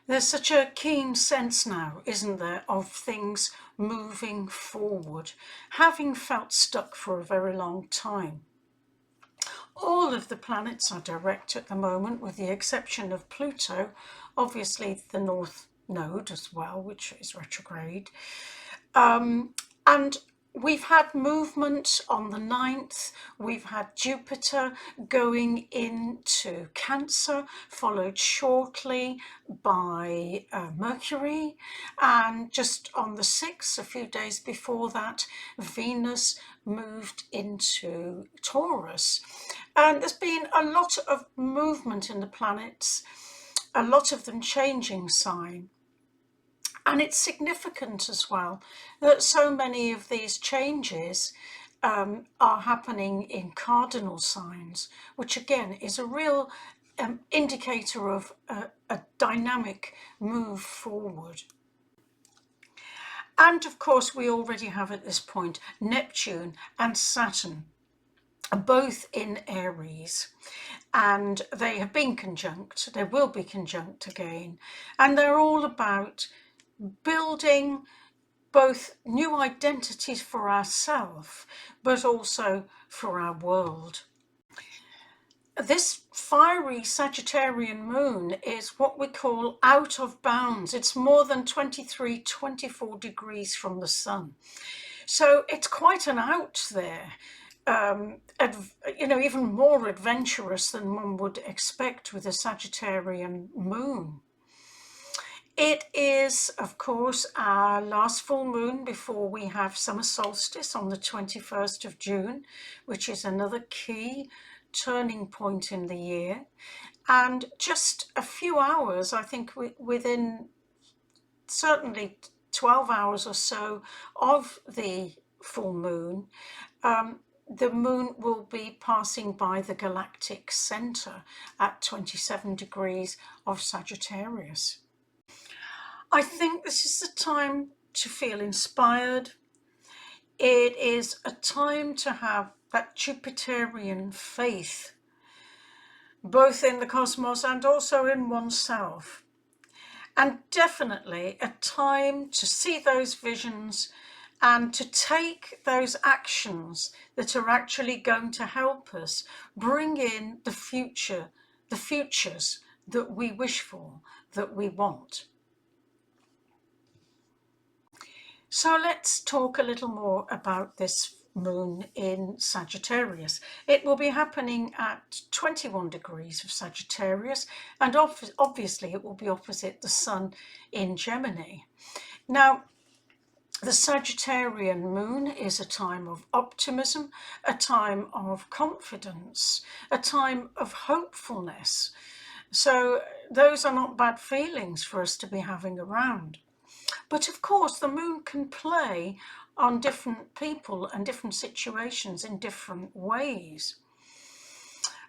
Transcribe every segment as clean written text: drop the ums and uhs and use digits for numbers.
There's such a keen sense now, isn't there, of things moving forward, having felt stuck for a very long time. All of the planets are direct at the moment, with the exception of Pluto, obviously the North Node as well, which is retrograde. And we've had movement on the 9th. We've had Jupiter going into Cancer, followed shortly by Mercury. And just on the 6th, a few days before that, Venus moved into Taurus. And there's been a lot of movement in the planets, a lot of them changing sign. And it's significant as well that so many of these changes are happening in cardinal signs, which again is a real indicator of a dynamic move forward. And of course, we already have at this point Neptune and Saturn, both in Aries, and they have been conjunct. They will be conjunct again, and they're all about building both new identities for ourselves, but also for our world. This fiery Sagittarian moon is what we call out of bounds. It's more than 23, 24 degrees from the sun. So it's quite an out there. Even more adventurous than one would expect with a Sagittarian moon. It is, of course, our last full moon before we have summer solstice on the 21st of June, which is another key turning point in the year. And just a few hours, I think within certainly 12 hours or so of the full moon, the moon will be passing by the galactic center at 27 degrees of Sagittarius. I think this is a time to feel inspired. It is a time to have that Jupiterian faith, both in the cosmos and also in oneself. And definitely a time to see those visions and to take those actions that are actually going to help us bring in the futures that we wish for, that we want. So let's talk a little more about this moon in Sagittarius. It will be happening at 21 degrees of Sagittarius, and obviously it will be opposite the sun in Gemini. Now, the Sagittarian moon is a time of optimism, a time of confidence, a time of hopefulness. So those are not bad feelings for us to be having around. But of course, the moon can play on different people and different situations in different ways.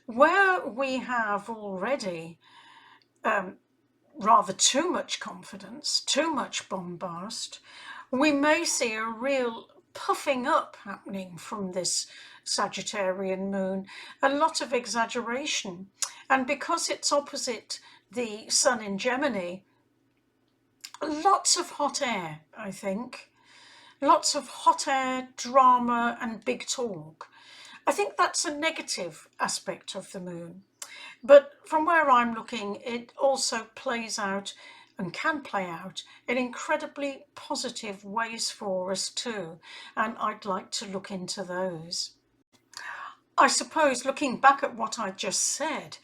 Where we have already rather too much confidence, too much bombast, we may see a real puffing up happening from this Sagittarian moon, a lot of exaggeration. And because it's opposite the sun in Gemini, lots of hot air, I think. Lots of hot air, drama and big talk. I think that's a negative aspect of the moon. But from where I'm looking, it also plays out and can play out in incredibly positive ways for us too. And I'd like to look into those. I suppose looking back at what I just said,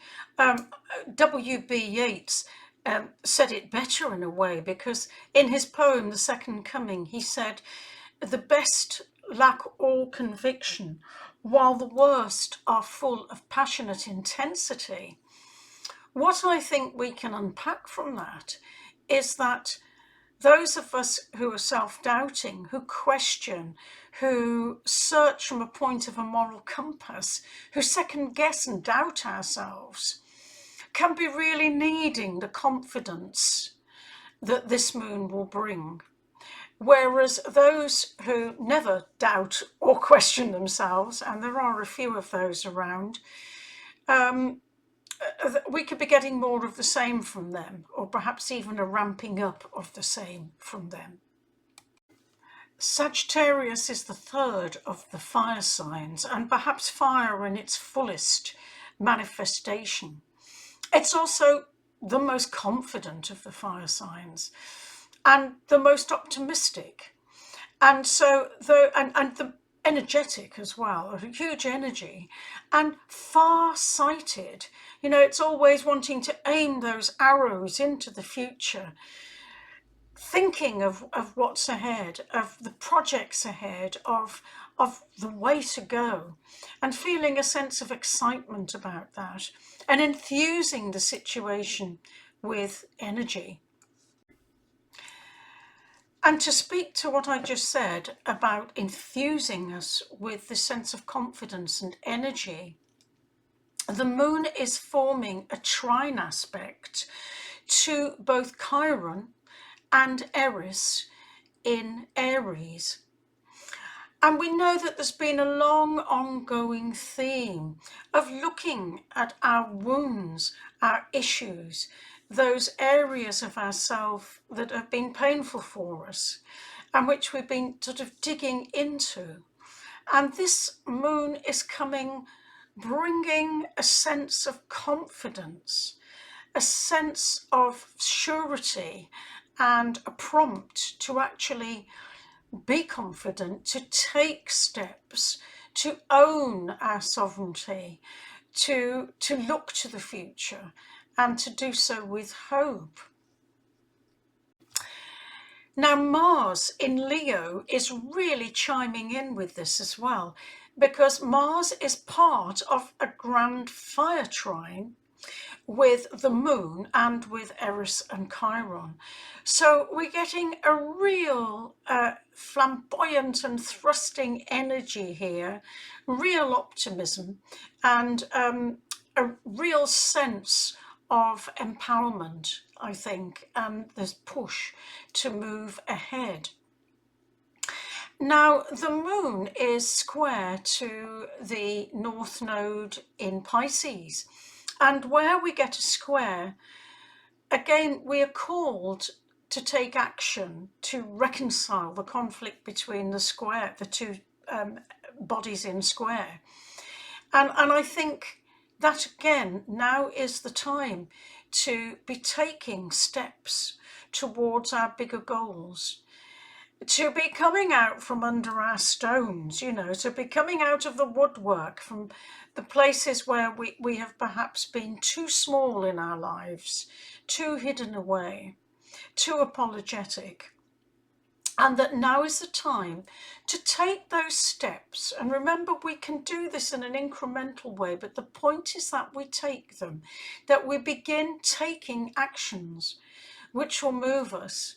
W.B. Yeats said it better in a way, because in his poem, The Second Coming, he said, "The best lack all conviction, while the worst are full of passionate intensity." What I think we can unpack from that is that those of us who are self-doubting, who question, who search from a point of a moral compass, who second guess and doubt ourselves, can be really needing the confidence that this moon will bring. Whereas those who never doubt or question themselves, and there are a few of those around, we could be getting more of the same from them, or perhaps even a ramping up of the same from them. Sagittarius is the third of the fire signs, and perhaps fire in its fullest manifestation. It's also the most confident of the fire signs and the most optimistic. And so the energetic as well, a huge energy, and far-sighted. You know, it's always wanting to aim those arrows into the future, thinking of what's ahead, of the projects ahead, of the way to go, and feeling a sense of excitement about that, and enthusing the situation with energy. And to speak to what I just said about enthusing us with the sense of confidence and energy, the moon is forming a trine aspect to both Chiron and Eris in Aries. And we know that there's been a long ongoing theme of looking at our wounds, our issues, those areas of ourself that have been painful for us and which we've been sort of digging into. And this moon is coming, bringing a sense of confidence, a sense of surety, and a prompt to actually be confident, to take steps, to own our sovereignty, to look to the future, and to do so with hope. Now, Mars in Leo is really chiming in with this as well, because Mars is part of a grand fire trine with the moon and with Eris and Chiron. So we're getting a real flamboyant and thrusting energy here, real optimism, and a real sense of empowerment, I think, and this push to move ahead. Now, the moon is square to the North Node in Pisces. And where we get a square, again, we are called to take action to reconcile the conflict between the two bodies in square. And I think that, again, now is the time to be taking steps towards our bigger goals, to be coming out from under our stones, you know, to be coming out of the woodwork, from the places where we have perhaps been too small in our lives, too hidden away, too apologetic. And that now is the time to take those steps. And remember, we can do this in an incremental way, but the point is that we take them, that we begin taking actions which will move us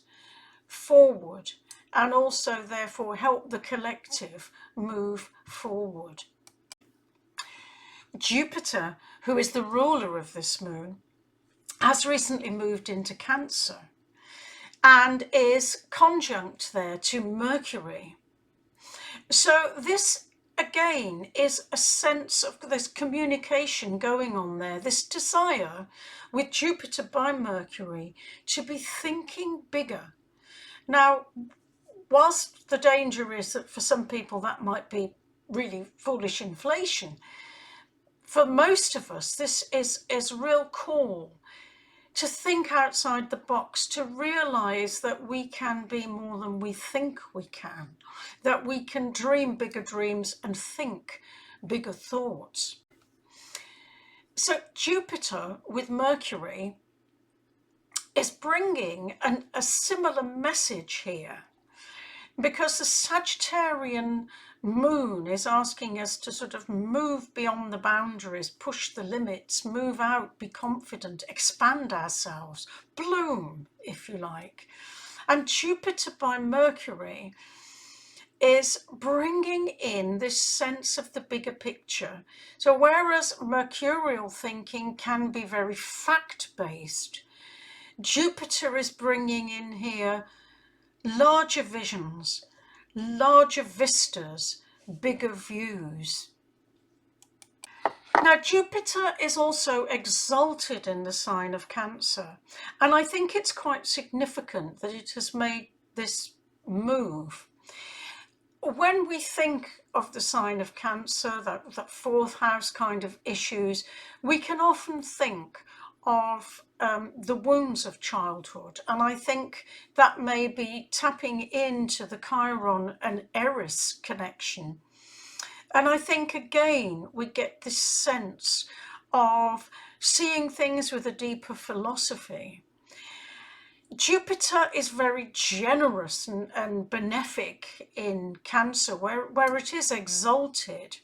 forward and also therefore help the collective move forward. Jupiter, who is the ruler of this moon, has recently moved into Cancer and is conjunct there to Mercury. So this again is a sense of this communication going on there, this desire with Jupiter by Mercury to be thinking bigger. Now, whilst the danger is that for some people that might be really foolish inflation, for most of us this is a real call to think outside the box, to realise that we can be more than we think we can, that we can dream bigger dreams and think bigger thoughts. So Jupiter with Mercury is bringing a similar message here, because the Sagittarian moon is asking us to sort of move beyond the boundaries, push the limits, move out, be confident, expand ourselves, bloom, if you like. And Jupiter by Mercury is bringing in this sense of the bigger picture. So whereas mercurial thinking can be very fact-based, Jupiter is bringing in here larger visions, larger vistas, bigger views. Now, Jupiter is also exalted in the sign of Cancer, and I think it's quite significant that it has made this move. When we think of the sign of Cancer, that fourth house kind of issues, we can often think of the wounds of childhood. And I think that may be tapping into the Chiron and Eris connection. And I think, again, we get this sense of seeing things with a deeper philosophy. Jupiter is very generous and benefic in Cancer, where it is exalted.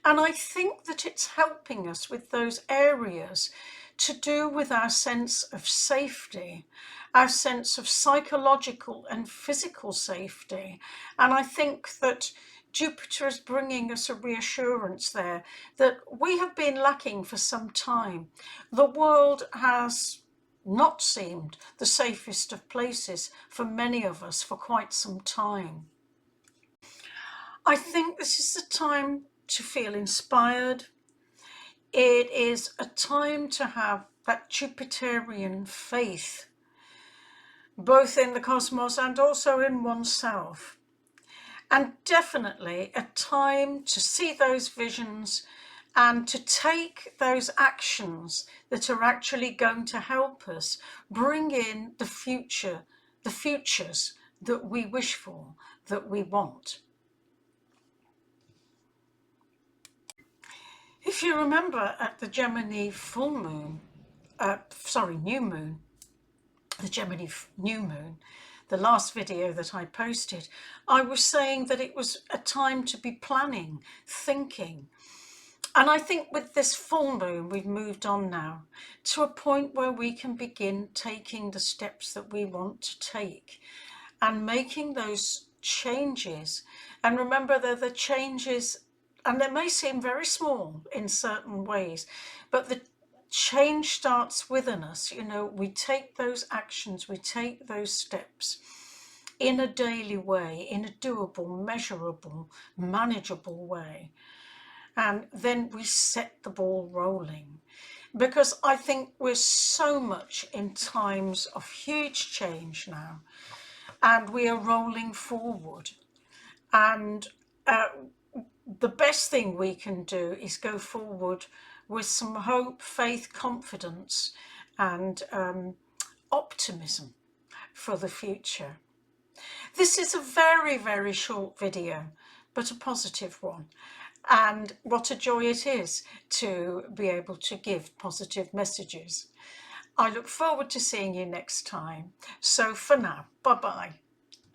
And I think that it's helping us with those areas to do with our sense of safety, our sense of psychological and physical safety. And I think that Jupiter is bringing us a reassurance there that we have been lacking for some time. The world has not seemed the safest of places for many of us for quite some time. I think this is a time to feel inspired. It is a time to have that Jupiterian faith, both in the cosmos and also in oneself. And definitely a time to see those visions and to take those actions that are actually going to help us bring in the future, the futures that we wish for, that we want. If you remember at the Gemini full moon, new moon, the Gemini new moon, the last video that I posted, I was saying that it was a time to be planning, thinking. And I think with this full moon, we've moved on now to a point where we can begin taking the steps that we want to take and making those changes. And remember, they're the changes, and they may seem very small in certain ways, but the change starts within us. You know, we take those actions, we take those steps in a daily way, in a doable, measurable, manageable way. And then we set the ball rolling, because I think we're so much in times of huge change now, and we are rolling forward. And the best thing we can do is go forward with some hope, faith, confidence, and optimism for the future. This is a very, very short video, but a positive one. And what a joy it is to be able to give positive messages. I look forward to seeing you next time. So for now, bye-bye.